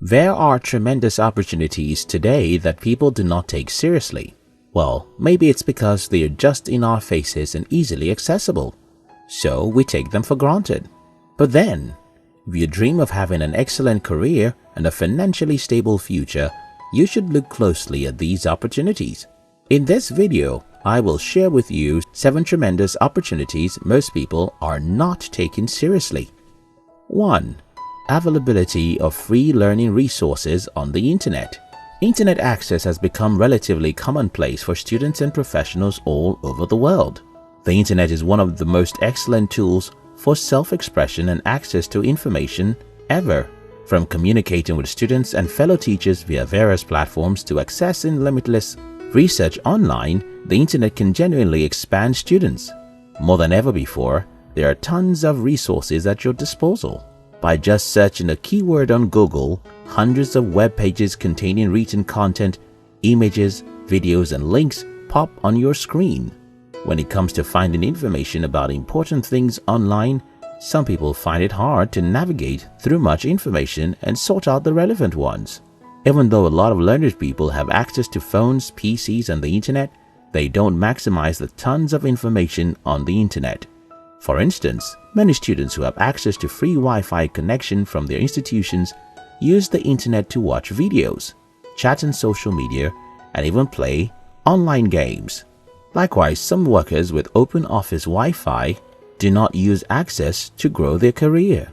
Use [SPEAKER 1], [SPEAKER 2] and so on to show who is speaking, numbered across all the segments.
[SPEAKER 1] There are tremendous opportunities today that people do not take seriously. Well, maybe it's because they are just in our faces and easily accessible, so we take them for granted. But then, if you dream of having an excellent career and a financially stable future, you should look closely at these opportunities. In this video, I will share with you 7 tremendous opportunities most people are not taking seriously. 1. Availability of free learning resources on the internet. Internet access has become relatively commonplace for students and professionals all over the world. The internet is one of the most excellent tools for self-expression and access to information ever. From communicating with students and fellow teachers via various platforms to accessing limitless research online, the internet can genuinely expand students. More than ever before, there are tons of resources at your disposal. By just searching a keyword on Google, hundreds of web pages containing written content, images, videos, and links pop on your screen. When it comes to finding information about important things online, some people find it hard to navigate through much information and sort out the relevant ones. Even though a lot of learned people have access to phones, PCs, and the internet, they don't maximize the tons of information on the internet. For instance, many students who have access to free Wi-Fi connection from their institutions use the internet to watch videos, chat on social media, and even play online games. Likewise, some workers with open office Wi-Fi do not use access to grow their career.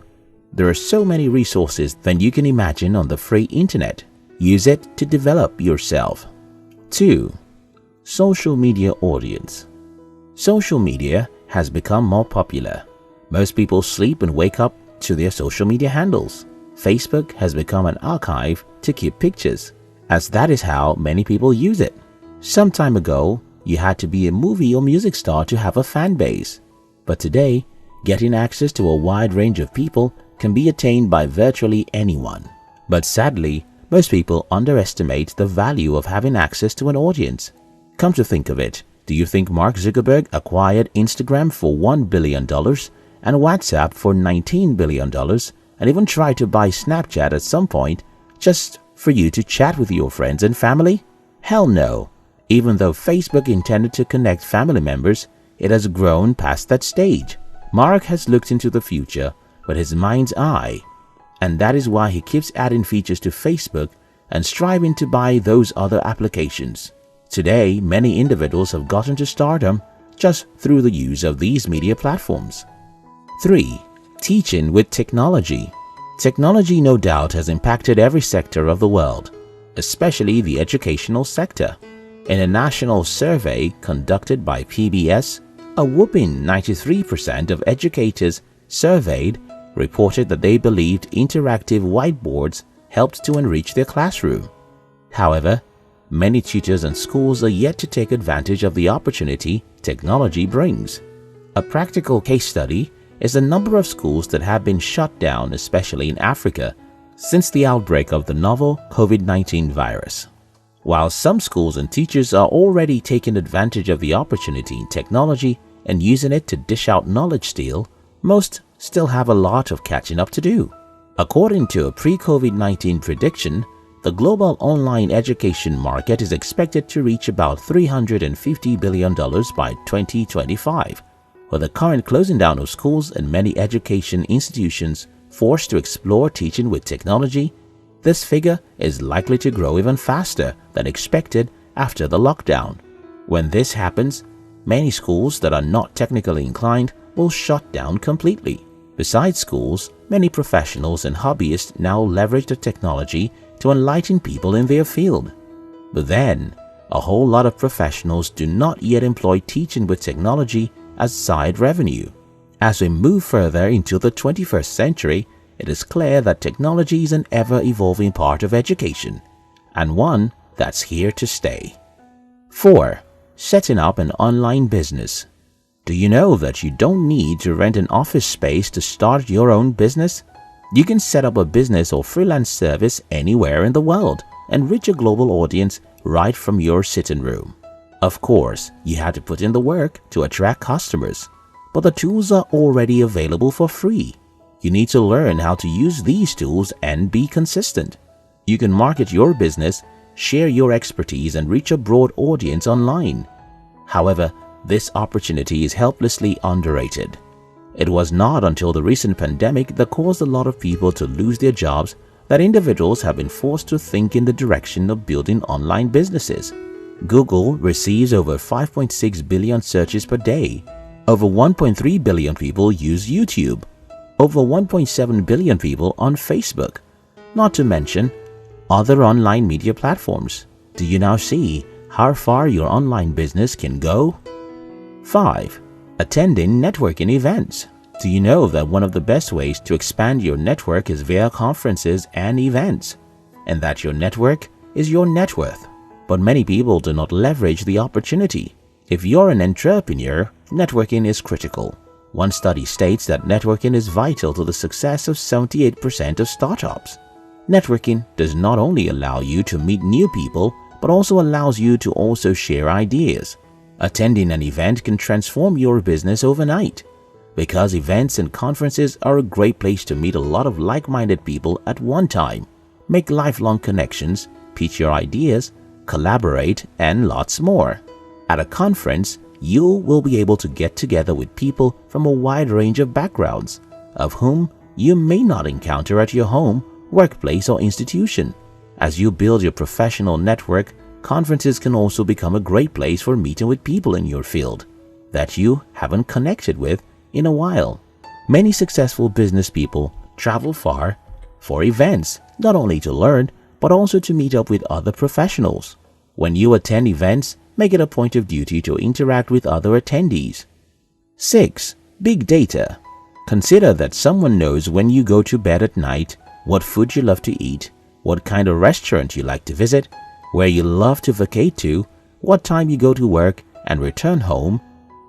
[SPEAKER 1] There are so many resources than you can imagine on the free internet. Use it to develop yourself. 2. Social media audience. Social media has become more popular. Most people sleep and wake up to their social media handles. Facebook has become an archive to keep pictures, as that is how many people use it. Some time ago, you had to be a movie or music star to have a fan base. But today, getting access to a wide range of people can be attained by virtually anyone. But sadly, most people underestimate the value of having access to an audience. Come to think of it, do you think Mark Zuckerberg acquired Instagram for $1 billion and WhatsApp for $19 billion and even tried to buy Snapchat at some point just for you to chat with your friends and family? Hell no. Even though Facebook intended to connect family members, it has grown past that stage. Mark has looked into the future with his mind's eye, and that is why he keeps adding features to Facebook and striving to buy those other applications. Today, many individuals have gotten to stardom just through the use of these media platforms. 3. Teaching with technology. Technology no doubt has impacted every sector of the world, especially the educational sector. In a national survey conducted by PBS, a whopping 93% of educators surveyed reported that they believed interactive whiteboards helped to enrich their classroom. However, many tutors and schools are yet to take advantage of the opportunity technology brings. A practical case study is the number of schools that have been shut down, especially in Africa, since the outbreak of the novel COVID-19 virus. While some schools and teachers are already taking advantage of the opportunity in technology and using it to dish out knowledge steal, most still have a lot of catching up to do. According to a pre-COVID-19 prediction, the global online education market is expected to reach about $350 billion by 2025. With the current closing down of schools and many education institutions forced to explore teaching with technology, this figure is likely to grow even faster than expected after the lockdown. When this happens, many schools that are not technically inclined will shut down completely. Besides schools, many professionals and hobbyists now leverage the technology to enlighten people in their field. But then, a whole lot of professionals do not yet employ teaching with technology as side revenue. As we move further into the 21st century, it is clear that technology is an ever-evolving part of education, and one that's here to stay. 4. Setting up an online business. Do you know that you don't need to rent an office space to start your own business? You can set up a business or freelance service anywhere in the world and reach a global audience right from your sitting room. Of course, you have to put in the work to attract customers, but the tools are already available for free. You need to learn how to use these tools and be consistent. You can market your business, share your expertise, and reach a broad audience online. However, this opportunity is helplessly underrated. It was not until the recent pandemic that caused a lot of people to lose their jobs that individuals have been forced to think in the direction of building online businesses. Google receives over 5.6 billion searches per day. Over 1.3 billion people use YouTube. Over 1.7 billion people on Facebook. Not to mention other online media platforms. Do you now see how far your online business can go? 5. Attending networking events. Do you know that one of the best ways to expand your network is via conferences and events, and that your network is your net worth? But many people do not leverage the opportunity. If you're an entrepreneur, networking is critical. One study states that networking is vital to the success of 78% of startups. Networking does not only allow you to meet new people, but also allows you to also share ideas. Attending an event can transform your business overnight, because events and conferences are a great place to meet a lot of like-minded people at one time, make lifelong connections, pitch your ideas, collaborate, and lots more. At a conference, you will be able to get together with people from a wide range of backgrounds, of whom you may not encounter at your home, workplace, or institution. As you build your professional network, conferences can also become a great place for meeting with people in your field that you haven't connected with in a while. Many successful business people travel far for events, not only to learn, but also to meet up with other professionals. When you attend events, make it a point of duty to interact with other attendees. 6. Big data. Consider that someone knows when you go to bed at night, what food you love to eat, what kind of restaurant you like to visit, where you love to vacate to, what time you go to work and return home,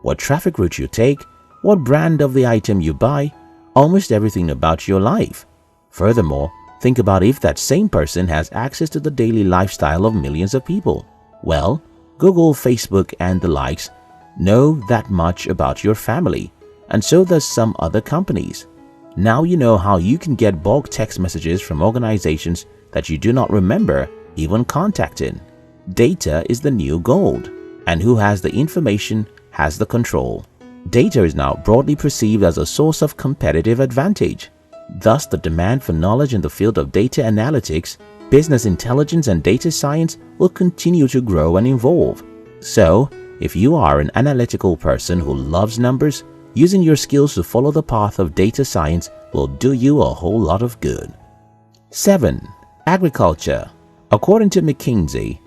[SPEAKER 1] what traffic route you take, what brand of the item you buy, almost everything about your life. Furthermore, think about if that same person has access to the daily lifestyle of millions of people. Well, Google, Facebook, and the likes know that much about your family, and so does some other companies. Now you know how you can get bulk text messages from organizations that you do not remember even contacting. Data is the new gold, and who has the information has the control. Data is now broadly perceived as a source of competitive advantage. Thus, the demand for knowledge in the field of data analytics, business intelligence, and data science will continue to grow and evolve. So, if you are an analytical person who loves numbers, using your skills to follow the path of data science will do you a whole lot of good. 7. Agriculture. According to McKinsey,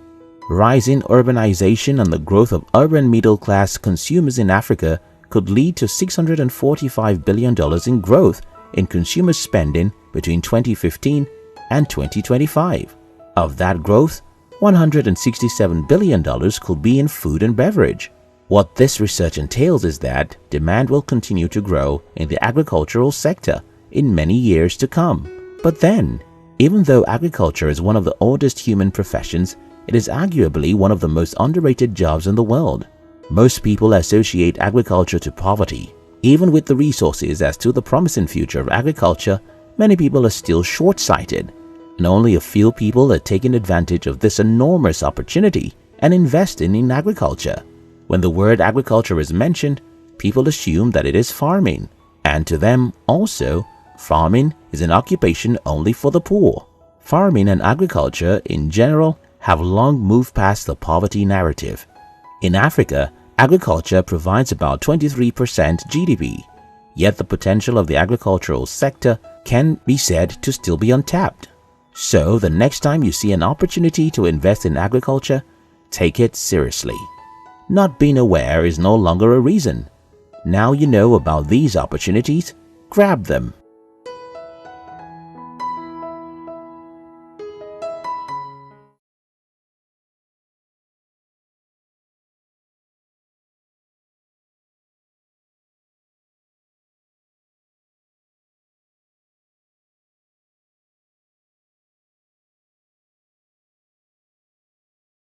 [SPEAKER 1] rising urbanization and the growth of urban middle-class consumers in Africa could lead to $645 billion in growth in consumer spending between 2015 and 2025. Of that growth, $167 billion could be in food and beverage. What this research entails is that demand will continue to grow in the agricultural sector in many years to come. But then, even though agriculture is one of the oldest human professions, it is arguably one of the most underrated jobs in the world. Most people associate agriculture to poverty. Even with the resources as to the promising future of agriculture, many people are still short-sighted, and only a few people are taking advantage of this enormous opportunity and investing in agriculture. When the word agriculture is mentioned, people assume that it is farming, and to them also, farming is an occupation only for the poor. Farming and agriculture in general have long moved past the poverty narrative. In Africa, agriculture provides about 23% GDP, yet the potential of the agricultural sector can be said to still be untapped. So the next time you see an opportunity to invest in agriculture, take it seriously. Not being aware is no longer a reason. Now you know about these opportunities, grab them.